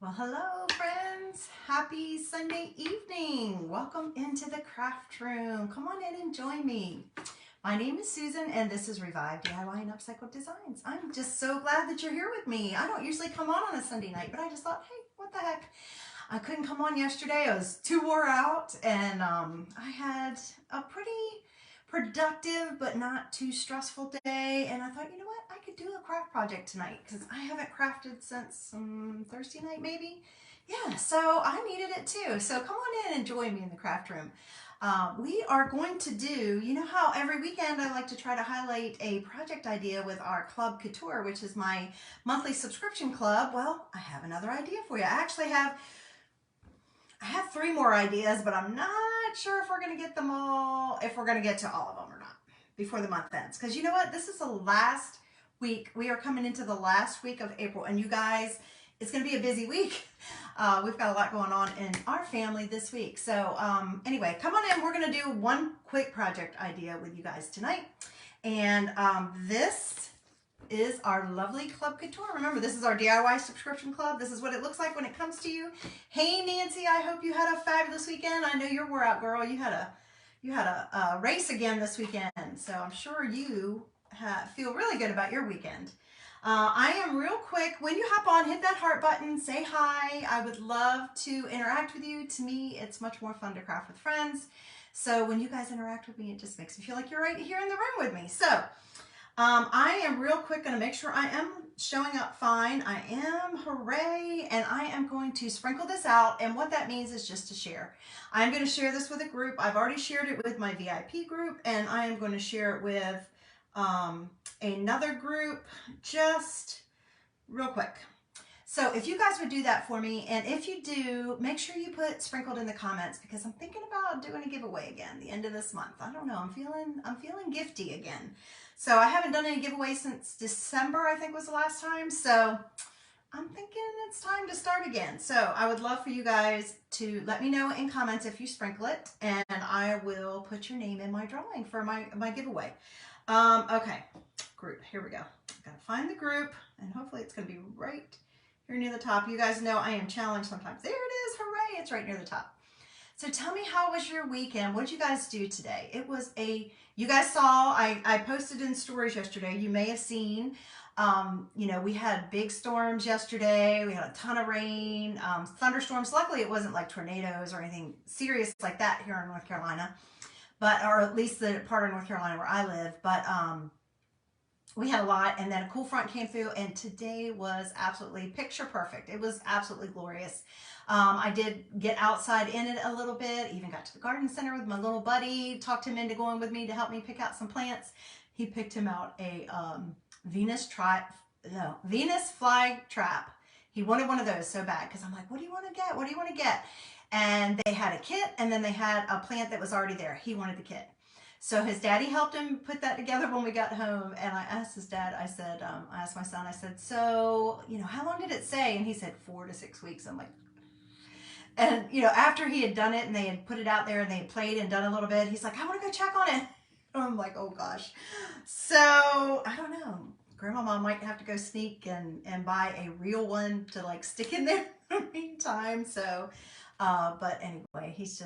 Well, hello friends. Happy Sunday evening. Welcome into the craft room. Come on in and join me. My name is Susan and this is Revive DIY and Upcycled Designs. I'm just so glad that you're here with me. I don't usually come on a Sunday night, but I just thought, hey, what the heck? I couldn't come on yesterday. I was too wore out and I had a pretty productive but not too stressful day, and I thought, you know what, I could do a craft project tonight because I haven't crafted since Thursday night maybe. Yeah, so I needed it too. So come on in and join me in the craft room. We are going to do, you know how every weekend I like to try to highlight a project idea with our Club Couture, which is my monthly subscription club. Well, I have another idea for you. I have 3 more ideas, but I'm not sure if we're going to get them all, if we're going to get to all of them or not before the month ends. Because you know what? This is the last week. We are coming into the last week of April. And you guys, it's going to be a busy week. We've got a lot going on in our family this week. So anyway, come on in. We're going to do one quick project idea with you guys tonight. And this is our lovely Club Couture. Remember, this is our DIY subscription club. This is what it looks like when it comes to you. Hey Nancy, I hope you had a fabulous weekend. I know you're wore out, girl. You had a race again this weekend, so I'm sure you feel really good about your weekend. I am real quick. When you hop on, hit that heart button, say hi. I would love to interact with you. To me, it's much more fun to craft with friends. So when you guys interact with me, it just makes me feel like you're right here in the room with me. So I am real quick going to make sure I am showing up fine. I am, hooray, and I am going to sprinkle this out, and what that means is just to share. I'm going to share this with a group. I've already shared it with my VIP group, and I am going to share it with another group just real quick. So if you guys would do that for me, and if you do, make sure you put sprinkled in the comments, because I'm thinking about doing a giveaway again the end of this month. I don't know, I'm feeling gifty again. So I haven't done any giveaways since December, I think was the last time. So I'm thinking it's time to start again. So I would love for you guys to let me know in comments if you sprinkle it, and I will put your name in my drawing for my giveaway. Okay, group, here we go. I've got to find the group, and hopefully it's going to be right here near the top. You guys know I am challenged sometimes. There it is, hooray, it's right near the top. So tell me, how was your weekend? What did you guys do today? It was you guys saw, I posted in stories yesterday. You may have seen, you know, we had big storms yesterday. We had a ton of rain, thunderstorms. Luckily, it wasn't like tornadoes or anything serious like that here in North Carolina, but, or at least the part of North Carolina where I live. But we had a lot, and then a cool front came through, and today was absolutely picture perfect. It was absolutely glorious. I did get outside in it a little bit, even got to the garden center with my little buddy, talked him into going with me to help me pick out some plants. He picked him out a Venus fly trap. He wanted one of those so bad, because I'm like, what do you want to get? What do you want to get? And they had a kit, and then they had a plant that was already there. He wanted the kit. So his daddy helped him put that together when we got home, and I asked his dad, I said, I asked my son, I said, so, you know, how long did it say? And he said 4 to 6 weeks. I'm like, and, you know, after he had done it and they had put it out there and they had played and done a little bit, he's like, I want to go check on it. And I'm like, oh gosh. So I don't know. Grandmama might have to go sneak and buy a real one to like stick in there in the meantime. So, but anyway, he's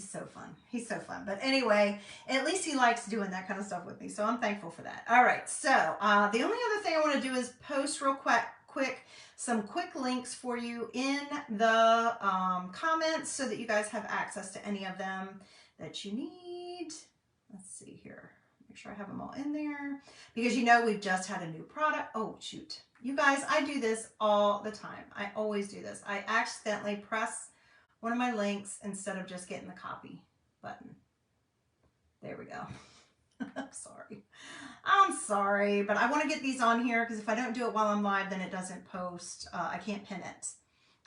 so fun. He's so fun. But anyway, at least he likes doing that kind of stuff with me. So I'm thankful for that. All right. So the only other thing I want to do is post real quick some quick links for you in the comments so that you guys have access to any of them that you need. Let's see here. Make sure I have them all in there, because you know we've just had a new product. Oh, shoot. You guys, I do this all the time. I always do this. I accidentally press one of my links instead of just getting the copy button. There we go. I'm sorry, but I want to get these on here, because if I don't do it while I'm live, then it doesn't post. I can't pin it.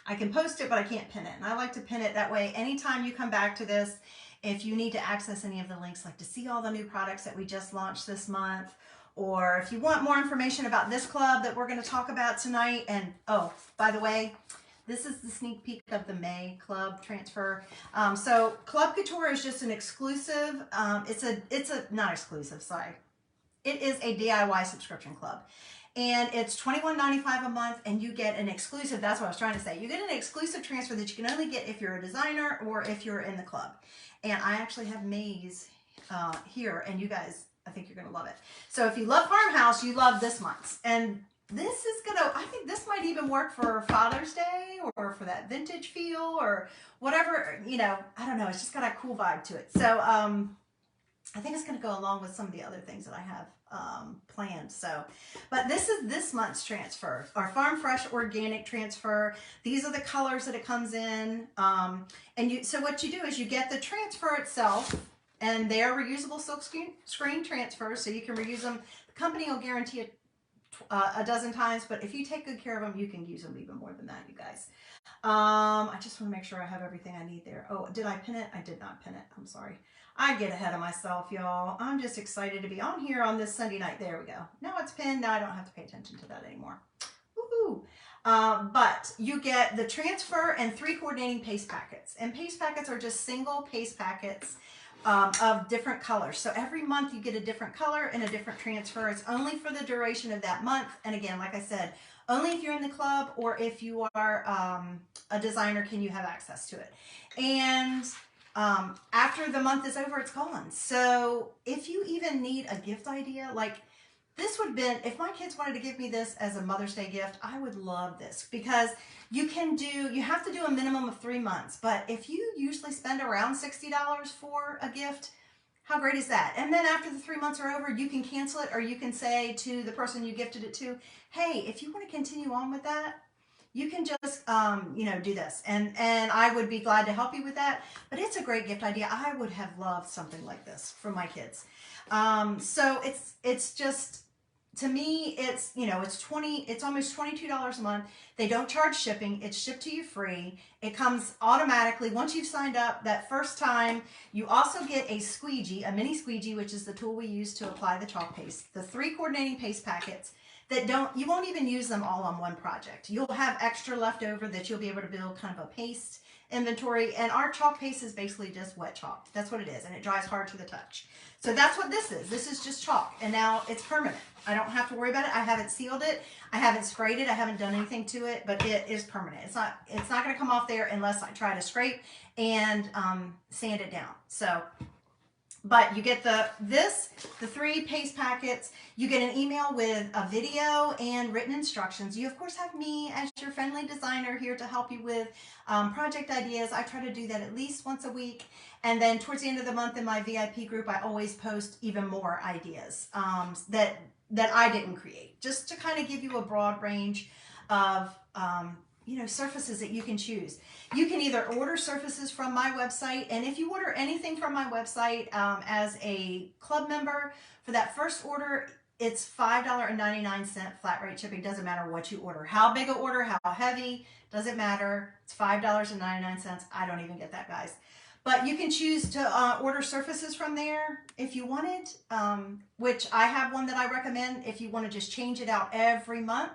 I can post it, but I can't pin it. And I like to pin it that way. Anytime you come back to this, if you need to access any of the links, like to see all the new products that we just launched this month, or if you want more information about this club that we're going to talk about tonight. And oh, by the way, this is the sneak peek of the May club transfer. So Club Couture is just an exclusive, it's a not exclusive, sorry. It is a DIY subscription club. And it's $21.95 a month, and you get an exclusive, that's what I was trying to say. You get an exclusive transfer that you can only get if you're a designer or if you're in the club. And I actually have Maze here, and you guys, I think you're going to love it. So if you love Farmhouse, you love this month's. And this is going to, I think this might even work for Father's Day or for that vintage feel or whatever, you know, I don't know. It's just got a cool vibe to it. So I think it's going to go along with some of the other things that I have planned. So, but this is this month's transfer, our Farm Fresh Organic transfer. These are the colors that it comes in. So what you do is you get the transfer itself, and they are reusable silk screen transfers, so you can reuse them. The company will guarantee it a dozen times, but if you take good care of them, you can use them even more than that, you guys. I just want to make sure I have everything I need there. Oh, did I pin it? I did not pin it. I'm sorry. I get ahead of myself, y'all. I'm just excited to be on here on this Sunday night. There we go. Now it's pinned. Now I don't have to pay attention to that anymore. Woohoo! But you get the transfer and 3 coordinating paste packets. And paste packets are just single paste packets of different colors. So every month you get a different color and a different transfer. It's only for the duration of that month. And again, like I said, only if you're in the club or if you are a designer can you have access to it. And after the month is over, it's gone. So if you even need a gift idea, like this would have been, if my kids wanted to give me this as a Mother's Day gift, I would love this because you have to do a minimum of 3 months. But if you usually spend around $60 for a gift, how great is that? And then after the 3 months are over, you can cancel it, or you can say to the person you gifted it to, hey, if you want to continue on with that, you can just, do this. And I would be glad to help you with that. But it's a great gift idea. I would have loved something like this for my kids. So it's just, to me, it's almost $22 a month. They don't charge shipping. It's shipped to you free. It comes automatically. Once you've signed up that first time, you also get a squeegee, a mini squeegee, which is the tool we use to apply the chalk paste. The 3 coordinating paste packets that you won't even use them all on one project. You'll have extra left over that you'll be able to build kind of a paste inventory. And our chalk paste is basically just wet chalk. That's what it is. And it dries hard to the touch. So that's what this is. This is just chalk. And now it's permanent. I don't have to worry about it. I haven't sealed it. I haven't sprayed it. I haven't done anything to it, but it is permanent. It's not going to come off there unless I try to scrape and sand it down. So, but you get the 3 paste packets. You get an email with a video and written instructions. You, of course, have me as your friendly designer here to help you with project ideas. I try to do that at least once a week. And then towards the end of the month in my VIP group, I always post even more ideas that I didn't create, just to kind of give you a broad range of surfaces that you can choose. You can either order surfaces from my website, and if you order anything from my website as a club member, for that first order, it's $5.99 flat rate shipping. Doesn't matter what you order. How big an order, how heavy, doesn't matter. It's $5.99. I don't even get that, guys. But you can choose to order surfaces from there if you wanted, which I have one that I recommend if you want to just change it out every month,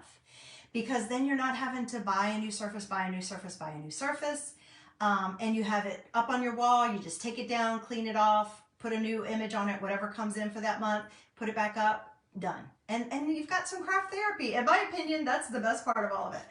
because then you're not having to buy a new surface, buy a new surface, buy a new surface, and you have it up on your wall. You just take it down, clean it off, put a new image on it, whatever comes in for that month, put it back up, done. And you've got some craft therapy. In my opinion, that's the best part of all of it.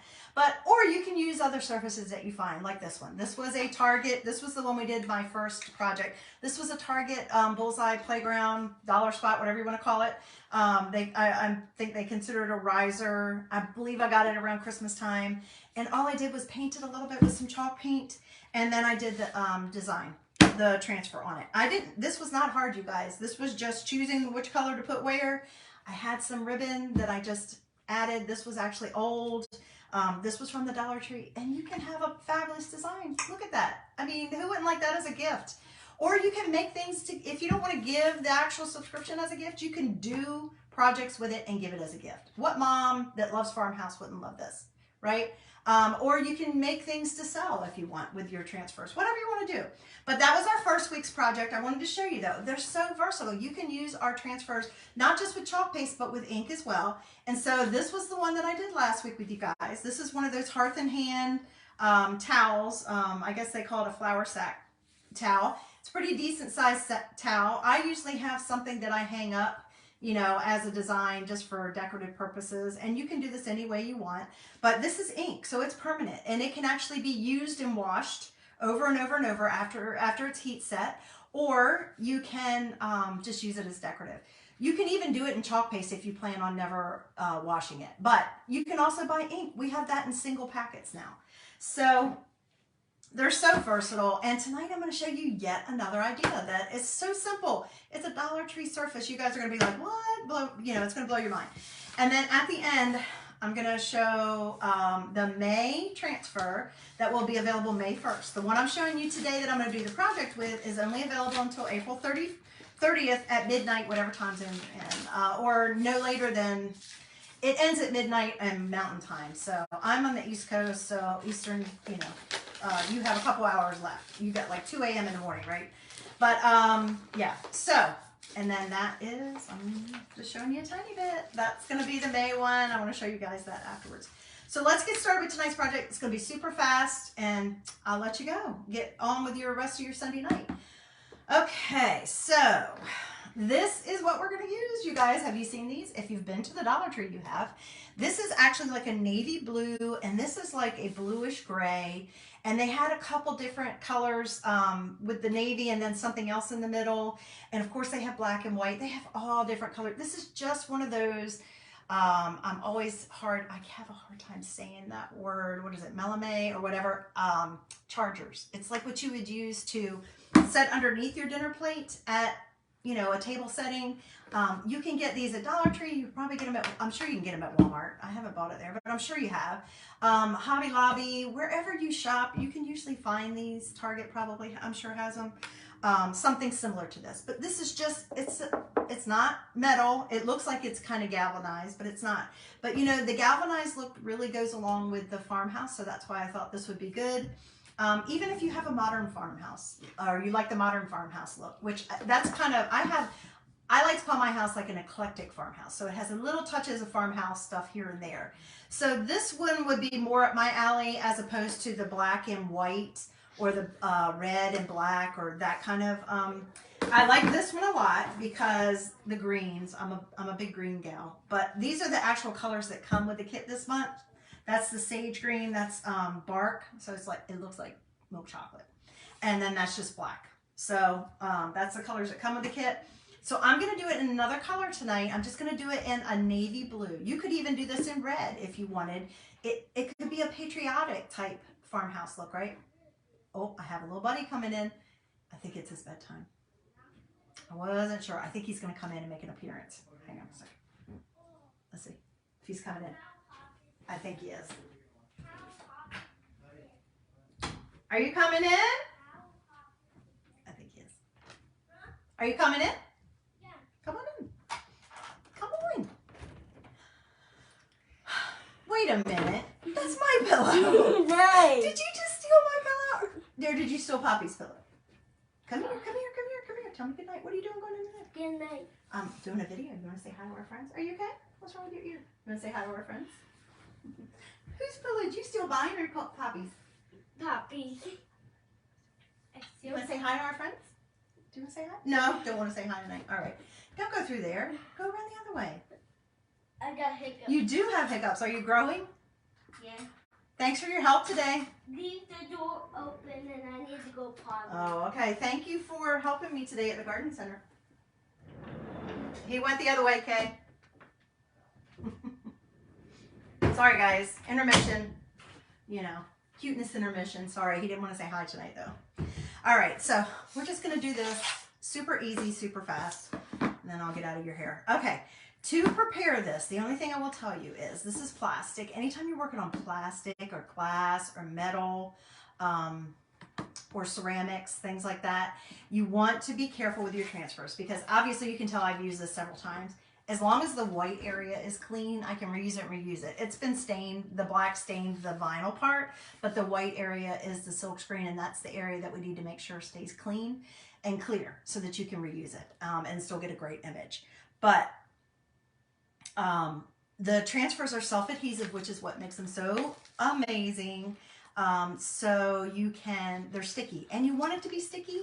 Or you can use other surfaces that you find, like this one. This was a Target. This was the one we did my first project. This was a Target bullseye playground, dollar spot, whatever you want to call it. I think they consider it a riser. I believe I got it around Christmas time. And all I did was paint it a little bit with some chalk paint. And then I did the design, the transfer on it. This was not hard, you guys. This was just choosing which color to put where. I had some ribbon that I just added. This was actually old. This was from the Dollar Tree, and you can have a fabulous design. Look at that. I mean, who wouldn't like that as a gift? Or you can make things if you don't want to give the actual subscription as a gift, you can do projects with it and give it as a gift. What mom that loves Farmhouse wouldn't love this, right? Or you can make things to sell if you want with your transfers, whatever you want to do. But that was our first week's project. I wanted to show you though, they're so versatile. You can use our transfers, not just with chalk paste, but with ink as well. And so this was the one that I did last week with you guys. This is one of those Hearth and Hand towels. I guess they call it a flour sack towel. It's a pretty decent sized towel. I usually have something that I hang up you know, as a design just for decorative purposes. And you can do this any way you want, but this is ink, so it's permanent and it can actually be used and washed over and over and over after it's heat set, or you can just use it as decorative. You can even do it in chalk paste if you plan on never washing it, but you can also buy ink. We have that in single packets now. So they're so versatile, and tonight I'm going to show you yet another idea that is so simple. It's a Dollar Tree surface. You guys are going to be like, what? You know, it's going to blow your mind. And then at the end, I'm going to show the May transfer that will be available May 1st. The one I'm showing you today that I'm going to do the project with is only available until April 30th at midnight, whatever time's in, or no later than, it ends at midnight and Mountain Time. So I'm on the East Coast, so Eastern, you know, you have a couple hours left. You got like 2 a.m. in the morning, right? But yeah, so, and then that is, I'm just showing you a tiny bit. That's going to be the May one. I want to show you guys that afterwards. So let's get started with tonight's project. It's going to be super fast, and I'll let you go. Get on with your rest of your Sunday night. Okay, so this is what we're going to use, you guys. Have you seen these? If you've been to the Dollar Tree, you have. This is actually like a navy blue, and this is like a bluish gray. And they had a couple different colors with the navy and then something else in the middle. And of course, they have black and white. They have all different colors. This is just one of those, I have a hard time saying that word. What is it? Melamine or whatever. Chargers. It's like what you would use to set underneath your dinner plate at, you know, a table setting. You can get these at Dollar Tree. You can probably get them at, I'm sure you can get them at Walmart. I haven't bought it there, but I'm sure you have. Hobby Lobby, wherever you shop, you can usually find these. Target probably, I'm sure, has them. Something similar to this, but this is just, it's not metal. It looks like it's kind of galvanized, but it's not. But you know, the galvanized look really goes along with the farmhouse, so that's why I thought this would be good. Even if you have a modern farmhouse, or you like the modern farmhouse look, which that's kind of, I like to call my house like an eclectic farmhouse. So it has a little touches of farmhouse stuff here and there. So this one would be more up my alley as opposed to the black and white or the red and black or that kind of, I like this one a lot because the greens, I'm a big green gal, but these are the actual colors that come with the kit this month. That's the sage green, that's bark. So it's like, it looks like milk chocolate. And then that's just black. So that's the colors that come with the kit. So I'm going to do it in another color tonight. I'm just going to do it in a navy blue. You could even do this in red if you wanted. It could be a patriotic type farmhouse look, right? Oh, I have a little buddy coming in. I think it's his bedtime. I wasn't sure. I think he's going to come in and make an appearance. Hang on a second. Let's see if he's coming in. I think he is. Are you coming in? I think he is. Are you coming in? Yeah. Come on in. Come on. Wait a minute. That's my pillow. Nice. Did you just steal my pillow? Or did you steal Poppy's pillow? Come here, come here, come here, come here. Tell me good night. What are you doing going in there? Good night. I'm doing a video. You want to say hi to our friends? Are you okay? What's wrong with your ear? You want to say hi to our friends? Whose pillow did you steal, mine or Poppy's? Poppy. You want to say hi to our friends? Do you want to say hi? No, don't want to say hi tonight. All right. Don't go through there. Go around the other way. I got hiccups. You do have hiccups. Are you growing? Yeah. Thanks for your help today. Leave the door open and I need to go potty. Oh, okay. Thank you for helping me today at the garden center. He went the other way, Kay. Sorry, guys. Intermission. You know, cuteness intermission. Sorry, he didn't want to say hi tonight, though. All right, so we're just going to do this super easy, super fast, and then I'll get out of your hair. Okay, to prepare this, the only thing I will tell you is this is plastic. Anytime you're working on plastic or glass or metal or ceramics, things like that, you want to be careful with your transfers because obviously you can tell I've used this several times. As long as the white area is clean, I can reuse it and reuse it. It's been stained, the black stained the vinyl part, but the white area is the silk screen, and that's the area that we need to make sure stays clean and clear so that you can reuse it and still get a great image. But the transfers are self-adhesive, which is what makes them so amazing. So you can, they're sticky, and you want it to be sticky.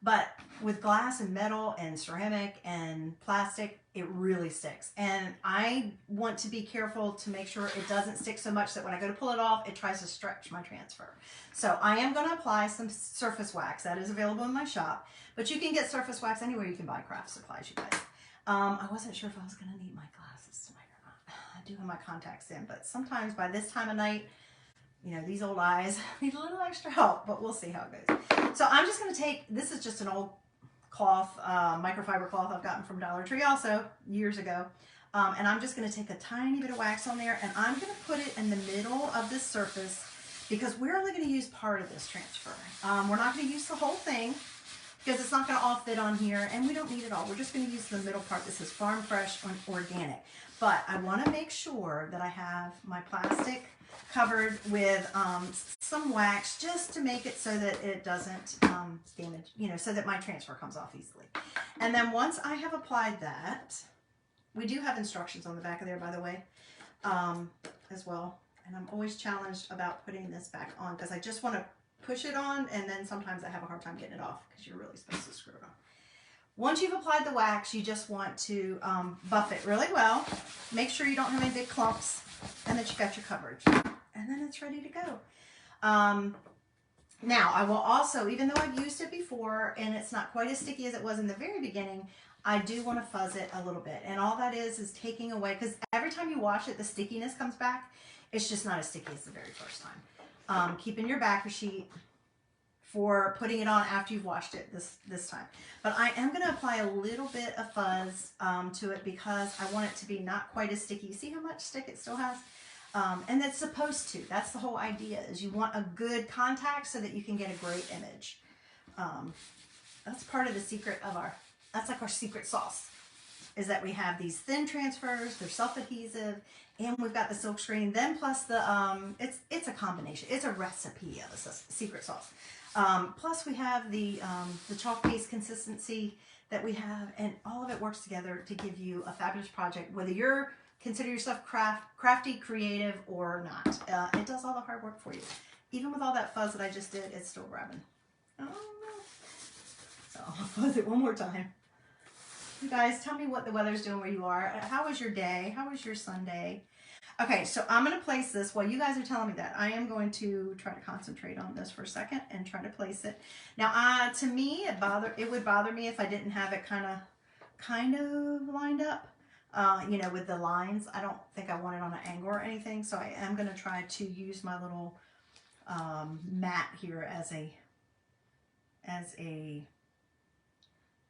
But with glass and metal and ceramic and plastic, it really sticks. And I want to be careful to make sure it doesn't stick so much that when I go to pull it off, it tries to stretch my transfer. So I am going to apply some surface wax. That is available in my shop. But you can get surface wax anywhere you can buy craft supplies, you guys. I wasn't sure if I was going to need my glasses tonight or not. I do have my contacts in, but sometimes by this time of night, you know, these old eyes need a little extra help, but we'll see how it goes. So I'm just going to take, this is just an old cloth, microfiber cloth I've gotten from Dollar Tree also years ago. And I'm just going to take a tiny bit of wax on there, and I'm going to put it in the middle of this surface because we're only going to use part of this transfer. We're not going to use the whole thing because it's not going to all fit on here, and we don't need it all. We're just going to use the middle part. This is Farm Fresh and Organic. But I want to make sure that I have my plastic covered with some wax just to make it so that it doesn't damage, you know, so that my transfer comes off easily. And then once I have applied that, we do have instructions on the back of there, by the way, as well. And I'm always challenged about putting this back on because I just want to push it on, and then sometimes I have a hard time getting it off because you're really supposed to screw it on. Once you've applied the wax, you just want to buff it really well. Make sure you don't have any big clumps, and that you got your coverage. And then it's ready to go. Now, I will also, even though I've used it before, and it's not quite as sticky as it was in the very beginning, I do want to fuzz it a little bit. And all that is taking away, because every time you wash it, the stickiness comes back. It's just not as sticky as the very first time. Keeping your backer sheet for putting it on after you've washed it this time. But I am going to apply a little bit of fuzz to it because I want it to be not quite as sticky. You see how much stick it still has? And it's supposed to. That's the whole idea, is you want a good contact so that you can get a great image. That's part of the secret of that's like our secret sauce, is that we have these thin transfers, they're self-adhesive, and we've got the silk screen. Then plus the, it's a combination. It's a recipe of a secret sauce. Plus we have the chalk paste consistency that we have, and all of it works together to give you a fabulous project, whether you're consider yourself crafty, creative, or not. It does all the hard work for you. Even with all that fuzz that I just did, it's still grabbing. Oh, no. So I'll fuzz it one more time. You guys, tell me what the weather's doing where you are. How was your day? How was your Sunday? Okay, so I'm going to place this. While you guys are telling me that, I am going to try to concentrate on this for a second and try to place it. Now, to me, it would bother me if I didn't have it kind of lined up. You know, with the lines. I don't think I want it on an angle or anything, so I am going to try to use my little mat here as a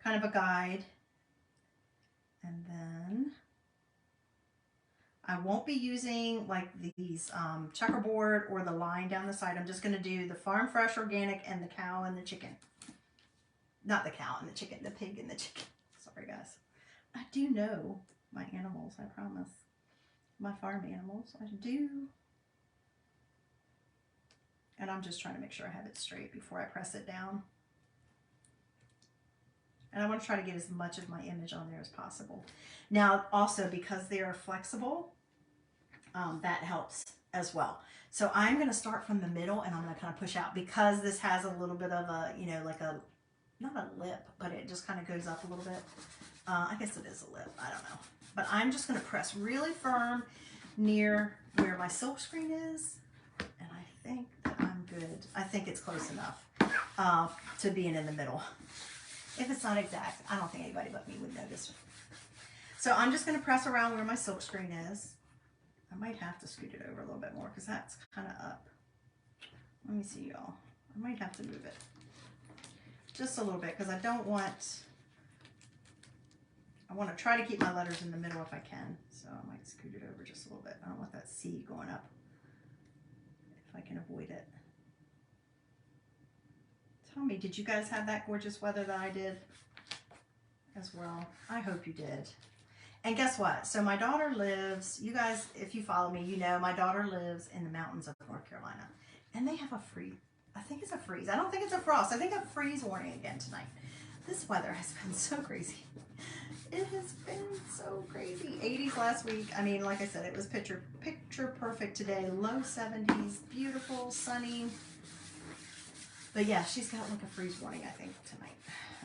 kind of a guide. And then I won't be using like these checkerboard or the line down the side. I'm just going to do the Farm Fresh Organic and the cow and the chicken. Not the cow and the chicken, the pig and the chicken. Sorry, guys. I do know my animals, I promise. My farm animals, I do. And I'm just trying to make sure I have it straight before I press it down. And I want to try to get as much of my image on there as possible. Now, also, because they are flexible, that helps as well. So I'm going to start from the middle, and I'm going to kind of push out because this has a little bit of a, you know, like not a lip, but it just kind of goes up a little bit. I guess it is a lip, I don't know. But I'm just going to press really firm near where my silk screen is, and I think that I'm good. I think it's close enough to being in the middle. If it's not exact, I don't think anybody but me would notice. So I'm just going to press around where my silk screen is. I might have to scoot it over a little bit more because that's kind of up. Let me see, y'all. I might have to move it just a little bit because I want to try to keep my letters in the middle if I can. So I might scoot it over just a little bit. I don't want that C going up if I can avoid it. Tell me, did you guys have that gorgeous weather that I did as well? I hope you did. And guess what? So my daughter lives, you guys, if you follow me, you know my daughter lives in the mountains of North Carolina. And they have a freeze. I think it's a freeze. I don't think it's a frost. I think a freeze warning again tonight. This weather has been so crazy. It has been so crazy. 80s last week. I mean, like I said, it was picture perfect today. Low 70s, beautiful, sunny. But yeah, she's got like a freeze warning, I think, tonight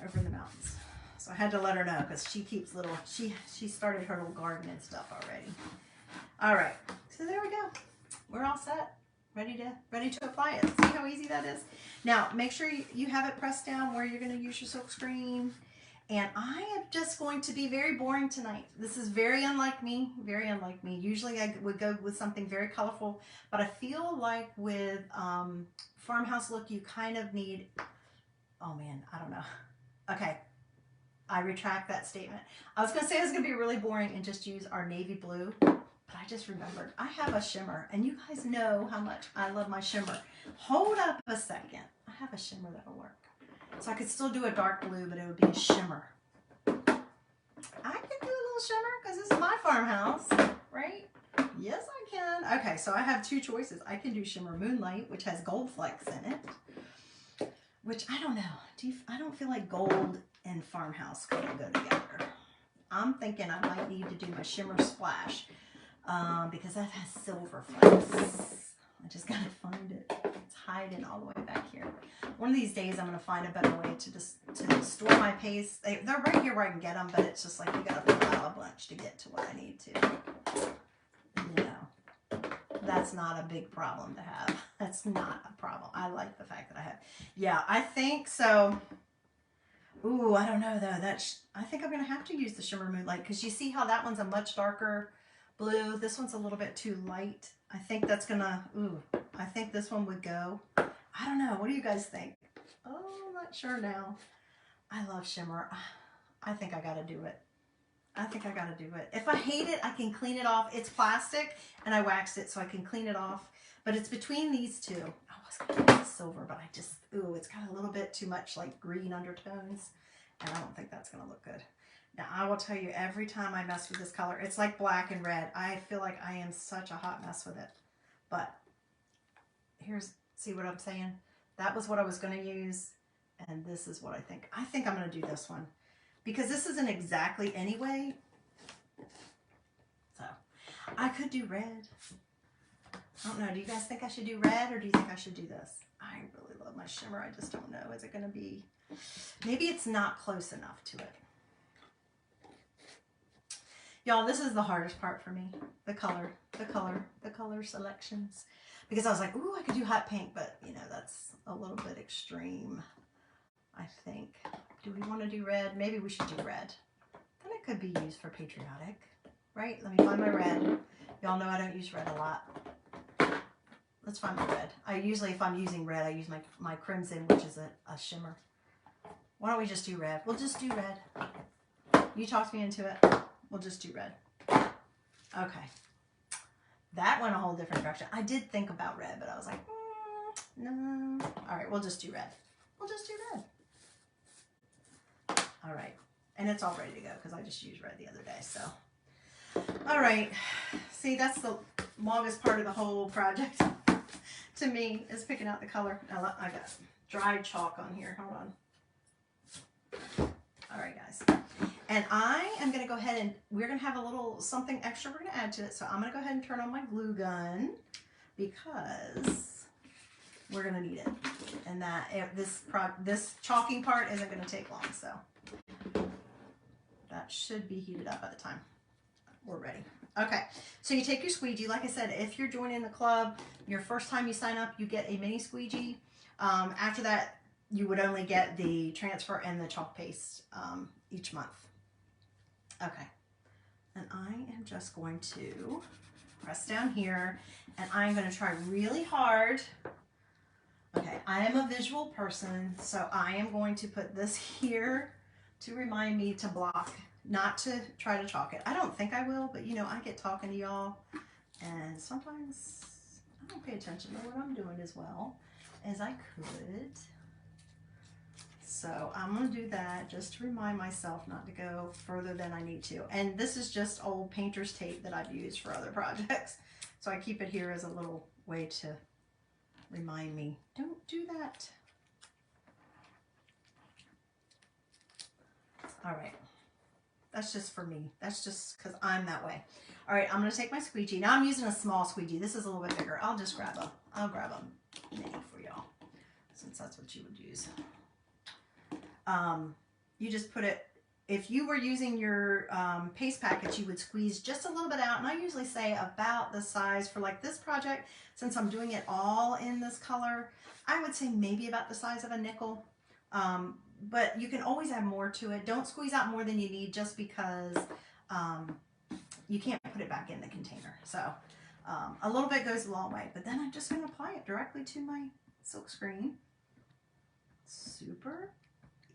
over in the mountains. So I had to let her know because she keeps little, she started her little garden and stuff already. All right, so there we go. We're all set, ready to apply it. See how easy that is? Now, make sure you have it pressed down where you're gonna use your silk screen. And I am just going to be very boring tonight. This is very unlike me, very unlike me. Usually I would go with something very colorful, but I feel like with farmhouse look, you kind of need, oh man, I don't know. Okay, I retract that statement. I was gonna say I was gonna be really boring and just use our navy blue, but I just remembered I have a shimmer, and you guys know how much I love my shimmer. Hold up a second. I have a shimmer that'll work. So I could still do a dark blue, but it would be a shimmer. I can do a little shimmer because this is my farmhouse, right? Yes, I can. Okay, so I have two choices. I can do Shimmer Moonlight, which has gold flecks in it, which I don't know. I don't feel like gold and farmhouse couldn't go together. I'm thinking I might need to do my Shimmer Splash because that has silver flecks. I just gotta find it. It's hiding all the way back here. One of these days I'm gonna find a better way to store my paste. They're right here where I can get them, but it's just like you gotta pull out a bunch to get to what I need to. You know, that's not a big problem to have. That's not a problem. I like the fact that I have. Yeah, I think so. Ooh, I don't know though. I think I'm gonna have to use the Shimmer Moonlight because you see how that one's a much darker blue. This one's a little bit too light. I think that's gonna, I think this one would go. I don't know. What do you guys think? Oh, I'm not sure now. I love shimmer. I think I gotta do it. I think I gotta do it. If I hate it, I can clean it off. It's plastic and I waxed it so I can clean it off. But it's between these two. I was gonna use silver, but I just, it's got a little bit too much like green undertones. And I don't think that's gonna look good. Now, I will tell you, every time I mess with this color, it's like black and red. I feel like I am such a hot mess with it. But see what I'm saying? That was what I was going to use, and this is what I think. I think I'm going to do this one because this isn't exactly anyway. So, I could do red. I don't know. Do you guys think I should do red, or do you think I should do this? I really love my shimmer. I just don't know. Is it going to be... Maybe it's not close enough to it. Y'all, this is the hardest part for me. The color selections. Because I was like, ooh, I could do hot pink, but you know, that's a little bit extreme, I think. Do we want to do red? Maybe we should do red. Then it could be used for patriotic, right? Let me find my red. Y'all know I don't use red a lot. Let's find my red. I usually, if I'm using red, I use my crimson, which is a shimmer. Why don't we just do red? We'll just do red. You talked me into it. We'll just do red. Okay. That went a whole different direction. I did think about red, but I was like, no. All right, we'll just do red. We'll just do red. All right. And it's all ready to go because I just used red the other day, so. All right. See, that's the longest part of the whole project to me is picking out the color. Now, I got dried chalk on here. Hold on. All right, guys. And I am going to go ahead and we're going to have a little something extra we're going to add to it. So I'm going to go ahead and turn on my glue gun because we're going to need it. And this chalking part isn't going to take long. So that should be heated up by the time we're ready. Okay, so you take your squeegee. Like I said, if you're joining the club, your first time you sign up, you get a mini squeegee. After that, you would only get the transfer and the chalk paste each month. Okay, and I am just going to press down here, and I'm going to try really hard. Okay, I am a visual person, so I am going to put this here to remind me to block, not to try to chalk it. I don't think I will, but you know, I get talking to y'all, and sometimes I don't pay attention to what I'm doing as well as I could. So I'm going to do that just to remind myself not to go further than I need to. And this is just old painter's tape that I've used for other projects. So I keep it here as a little way to remind me, don't do that. All right. That's just for me. That's just because I'm that way. All right, I'm going to take my squeegee. Now I'm using a small squeegee. This is a little bit bigger. I'll grab a mini for y'all. since that's what you would use. You just put it, if you were using your paste packets, you would squeeze just a little bit out. And I usually say about the size for like this project, since I'm doing it all in this color, I would say maybe about the size of a nickel. But you can always add more to it. Don't squeeze out more than you need just because you can't put it back in the container. So a little bit goes a long way. But then I'm just going to apply it directly to my silk screen. Super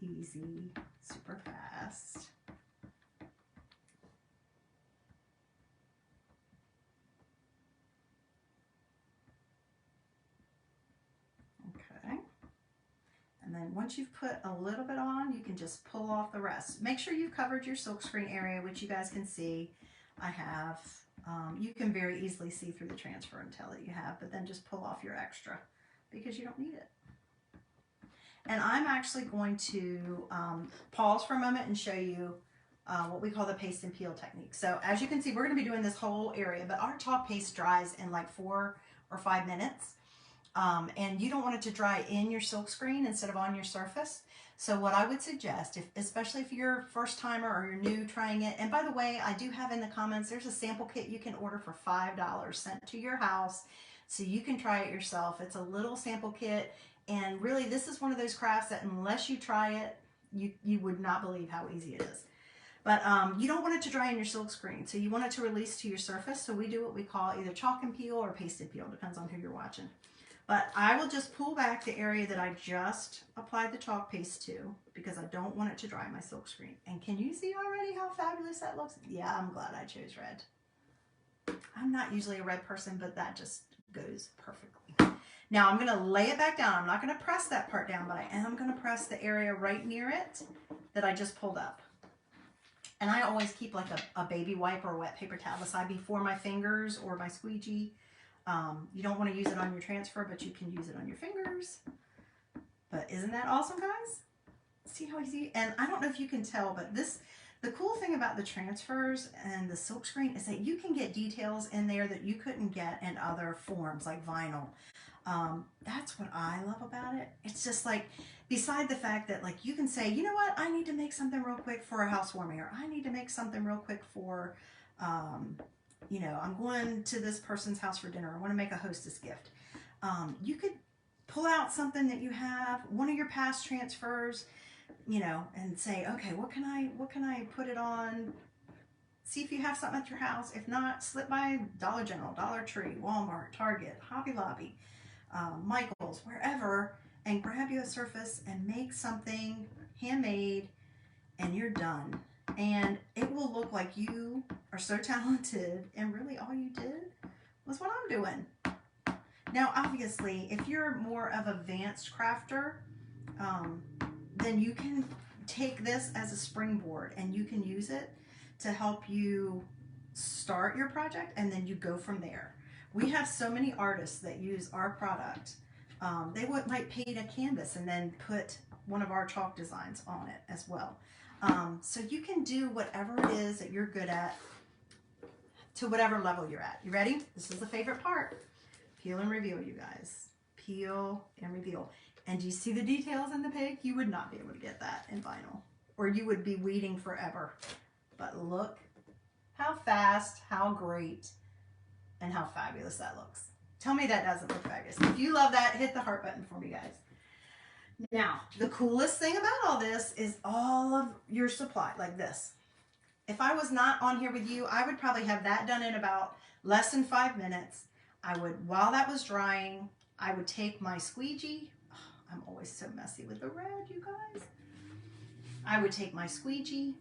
easy, super fast. Okay. And then once you've put a little bit on, you can just pull off the rest. Make sure you've covered your silk screen area, which you guys can see. I have. You can very easily see through the transfer and tell that you have, but then just pull off your extra because you don't need it. And I'm actually going to pause for a moment and show you what we call the paste and peel technique. So as you can see, we're going to be doing this whole area, but our chalk paste dries in like 4 or 5 minutes. And you don't want it to dry in your silk screen instead of on your surface. So what I would suggest, especially if you're a first timer or you're new trying it, and by the way, I do have in the comments, there's a sample kit you can order for $5 sent to your house so you can try it yourself. It's a little sample kit. And really, this is one of those crafts that unless you try it, you would not believe how easy it is. But you don't want it to dry in your silk screen, so you want it to release to your surface. So we do what we call either chalk and peel or paste and peel, depends on who you're watching. But I will just pull back the area that I just applied the chalk paste to because I don't want it to dry my silk screen. And can you see already how fabulous that looks? Yeah, I'm glad I chose red. I'm not usually a red person, but that just goes perfectly. Now I'm going to lay it back down. I'm not going to press that part down, but I am going to press the area right near it that I just pulled up. And I always keep like a baby wipe or a wet paper towel beside before my fingers or my squeegee. You don't want to use it on your transfer, but you can use it on your fingers. But isn't that awesome, guys? See how easy? And I don't know if you can tell, but the cool thing about the transfers and the silk screen is that you can get details in there that you couldn't get in other forms like vinyl. That's what I love about it. It's just like, beside the fact that like you can say, you know what, I need to make something real quick for a housewarming, or I need to make something real quick for, you know, I'm going to this person's house for dinner. I want to make a hostess gift. You could pull out something that you have, one of your past transfers, you know, and say, okay, what can I put it on? See if you have something at your house. If not, slip by Dollar General, Dollar Tree, Walmart, Target, Hobby Lobby, Michael's, wherever, and grab you a surface and make something handmade, and you're done. And it will look like you are so talented, and really all you did was what I'm doing. Now, obviously, if you're more of an advanced crafter, then you can take this as a springboard and you can use it to help you start your project, and then you go from there. We have so many artists that use our product. They might paint a canvas and then put one of our chalk designs on it as well. So you can do whatever it is that you're good at to whatever level you're at. You ready? This is the favorite part. Peel and reveal, you guys. Peel and reveal. And do you see the details in the pig? You would not be able to get that in vinyl, or you would be weeding forever. But look how fast, how great, and how fabulous that looks. Tell me that doesn't look fabulous. If you love that, hit the heart button for me, guys. Now, the coolest thing about all this is all of your supply, like this. If I was not on here with you, I would probably have that done in about less than 5 minutes. I would, while that was drying, I would take my squeegee. Oh, I'm always so messy with the red, you guys. I would take my squeegee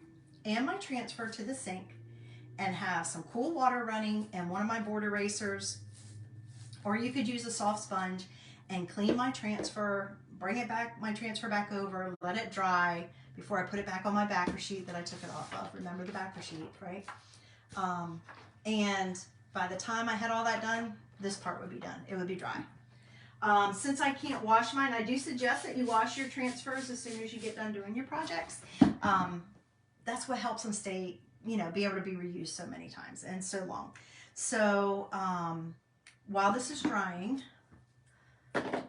and my transfer to the sink and have some cool water running and one of my board erasers, or you could use a soft sponge and clean my transfer, bring it back, my transfer back over, let it dry before I put it back on my backer sheet that I took it off of. Remember the backer sheet, right? And by the time I had all that done, this part would be done. It would be dry. Since I can't wash mine, I do suggest that you wash your transfers as soon as you get done doing your projects. That's what helps them stay, you know, be able to be reused so many times and so long. So while this is drying,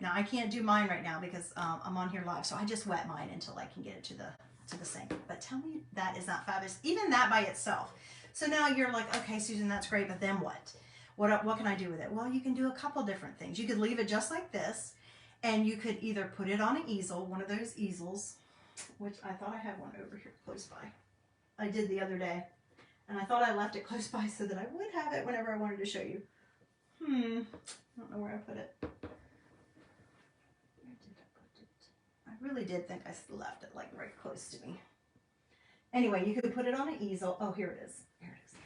now Now I can't do mine right now because I'm on here live, so I just wet mine until I can get it to the sink. But tell me that is not fabulous, even that by itself. So now you're like, okay, Susan, that's great, but then what? What can I do with it? Well, you can do a couple different things. You could leave it just like this, and you could either put it on an easel, one of those easels, which I thought I had one over here close by. I did the other day, and I thought I left it close by so that I would have it whenever I wanted to show you. I don't know where I put it. Where did I put it? I really did think I left it like right close to me. Anyway, you could put it on an easel. Oh, here it is. Here it is.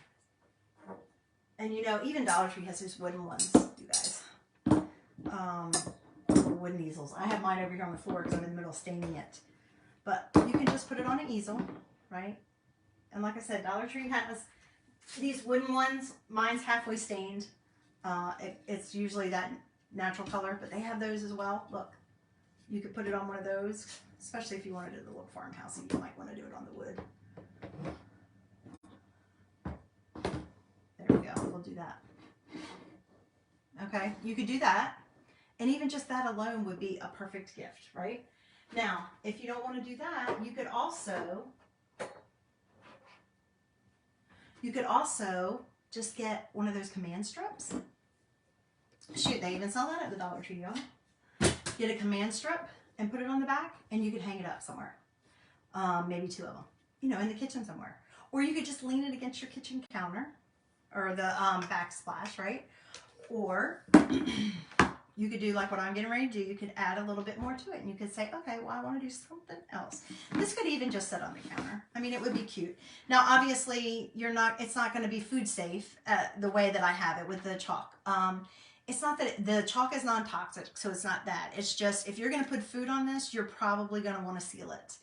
And you know, even Dollar Tree has those wooden ones, you guys. Little wooden easels. I have mine over here on the floor because I'm in the middle of staining it. But you can just put it on an easel, right? And like I said, Dollar Tree has these wooden ones. Mine's halfway stained. It's usually that natural color, but they have those as well. Look, you could put it on one of those, especially if you wanted to do the little farmhouse and you might want to do it on the wood. There we go. We'll do that. Okay, you could do that. And even just that alone would be a perfect gift, right? Now, if you don't want to do that, you could also just get one of those command strips. Shoot, they even sell that at the Dollar Tree, y'all. Get a command strip and put it on the back, and you could hang it up somewhere. Maybe 2 of them, you know, in the kitchen somewhere. Or you could just lean it against your kitchen counter or the backsplash, right? Or you could do like what I'm getting ready to do. You could add a little bit more to it, and you could say, okay, well, I want to do something else. This could even just sit on the counter. I mean, it would be cute. Now, obviously, it's not going to be food safe the way that I have it with the chalk. It's not that the chalk is non-toxic, so it's not that. It's just if you're going to put food on this, you're probably going to want to seal it.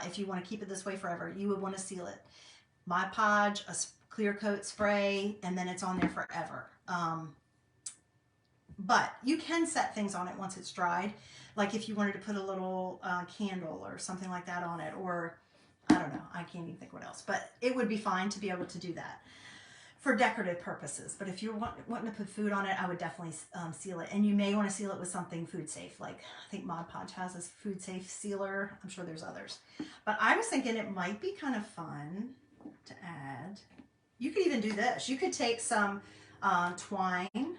If you want to keep it this way forever, you would want to seal it. Mod Podge, a clear coat spray, and then it's on there forever. But you can set things on it once it's dried. Like if you wanted to put a little candle or something like that on it, or I don't know, I can't even think what else. But it would be fine to be able to do that for decorative purposes. But if you're wanting to put food on it, I would definitely seal it. And you may want to seal it with something food safe. Like I think Mod Podge has this food safe sealer. I'm sure there's others. But I was thinking it might be kind of fun to add. You could even do this. You could take some twine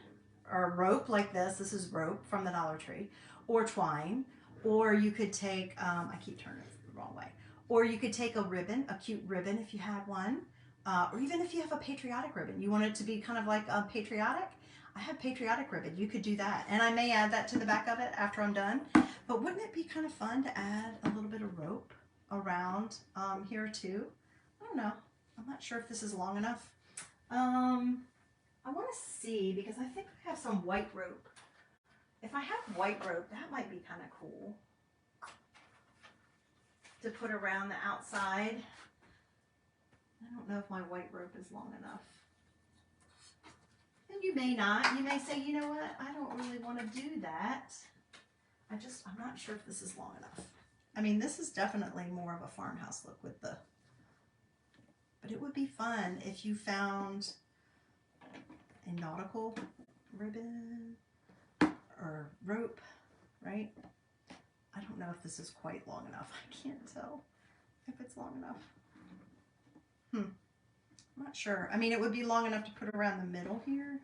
or rope like this. This is rope from the Dollar Tree, or twine, or you could take, I keep turning it the wrong way, or you could take a ribbon, a cute ribbon if you had one, or even if you have a patriotic ribbon. You want it to be kind of like patriotic? I have patriotic ribbon. You could do that. And I may add that to the back of it after I'm done. But wouldn't it be kind of fun to add a little bit of rope around here too? I don't know. I'm not sure if this is long enough. I want to see, because I think I have some white rope. If I have white rope, that might be kind of cool to put around the outside. I don't know if my white rope is long enough. And you may not. You may say, you know what, I don't really want to do that. I'm not sure if this is long enough. I mean, this is definitely more of a farmhouse look with the, but it would be fun if you found a nautical ribbon or rope, right? I don't know if this is quite long enough. I can't tell if it's long enough. I'm not sure. I mean, it would be long enough to put around the middle here,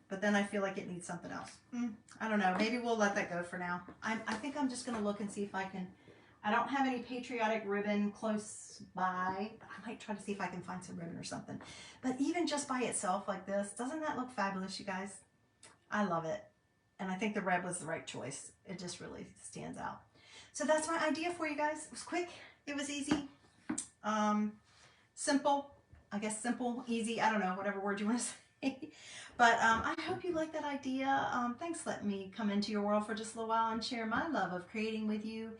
but then I feel like it needs something else. I don't know. Maybe we'll let that go for now. I think I'm just going to look and see if I can. I don't have any patriotic ribbon close by. I might try to see if I can find some ribbon or something. But even just by itself like this, doesn't that look fabulous, you guys? I love it. And I think the red was the right choice. It just really stands out. So that's my idea for you guys. It was quick. It was easy. Simple. I guess simple, easy. I don't know, whatever word you want to say. But I hope you like that idea. Thanks for letting me come into your world for just a little while and share my love of creating with you.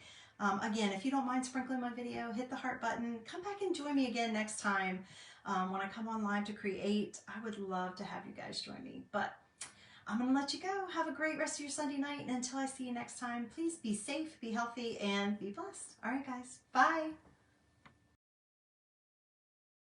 Again, if you don't mind sprinkling my video, hit the heart button. Come back and join me again next time when I come on live to create. I would love to have you guys join me. But I'm going to let you go. Have a great rest of your Sunday night. And until I see you next time, please be safe, be healthy, and be blessed. All right, guys. Bye.